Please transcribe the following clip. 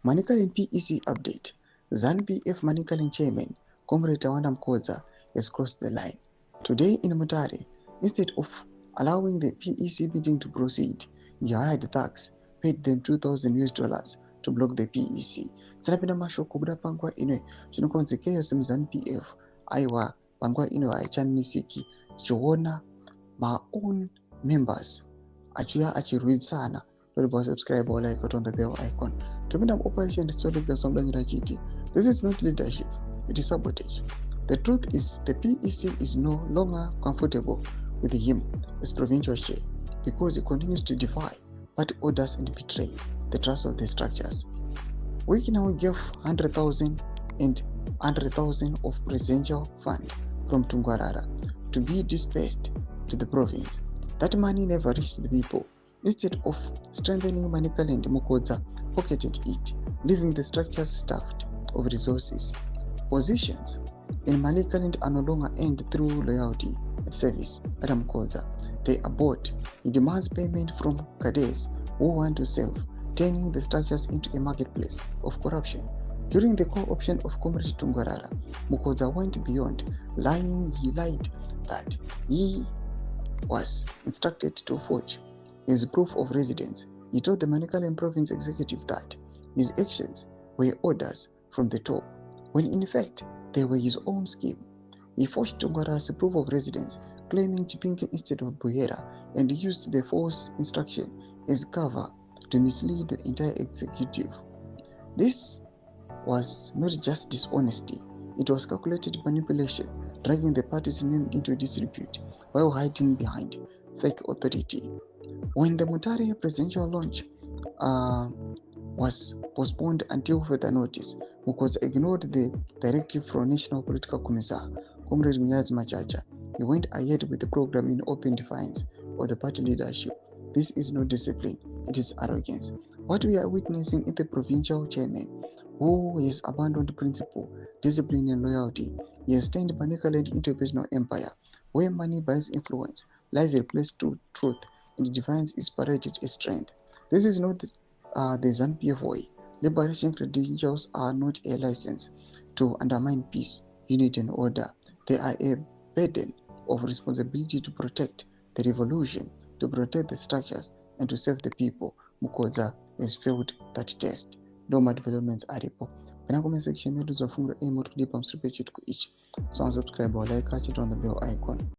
Manicaland PEC update. Zanu PF Manicaland chairman, Comrade Tawanda Mkoza, has crossed the line. Today in Mutare, instead of allowing the PEC meeting to proceed, he hired thugs, paid them $2,000 to block the PEC. Sanapenda mashoko kuda pangwa ine, chinokonzekeyo sim Zanu PF, aiwa pangwa ino aichanisiki, chiona my own members. Achuya achirwitsana. Don't subscribe or like it on the bell icon. To meet up operation distorting the Somdang Rajiti. This is not leadership, it is sabotage. The truth is the PEC is no longer comfortable with him as provincial chair because he continues to defy party orders and betray the trust of the structures. We now give 100,000 and 100,000 of presidential fund from Tungwarara to be dispersed to the province. That money never reached the people. Instead of strengthening Manicaland, Mkoza pocketed it, leaving the structures stuffed of resources. Positions in Manicaland are no longer earned through loyalty and service at Mkoza. They are bought. He demands payment from cadets who want to serve, turning the structures into a marketplace of corruption. During the co-option of Comrade Tungwarara, Mkoza went beyond lying. He lied that he was instructed to forge his proof of residence. He told the Manicaland Province Executive that his actions were orders from the top, when in fact they were his own scheme. He forged Tungwarara's proof of residence, claiming Chipinge instead of Buhera, and used the false instruction as cover to mislead the entire executive. This was not just dishonesty, it was calculated manipulation, dragging the party's name into disrepute while hiding behind fake authority. When the Mutare presidential launch was postponed until further notice, Mkoza ignored the directive from National Political Commissar, Comrade Machacha. He went ahead with the program in open defiance of the party leadership. This is not discipline, it is arrogance. What we are witnessing is the provincial chairman who has abandoned principle, discipline, and loyalty. He has turned Manicaland into a personal empire where money buys influence, lies replaced to truth, and defiance is paraded as strength. This is not the Zanu PF way. Liberation credentials are not a license to undermine peace, unity, and order. They are a burden of responsibility to protect the revolution, to protect the structures, and to serve the people. Mkoza has failed that test. Doma developments aripo. Pena comment section yetu za fungu emo tulipa msripe chetu ku each. So subscribe or like, catch it on the bell icon.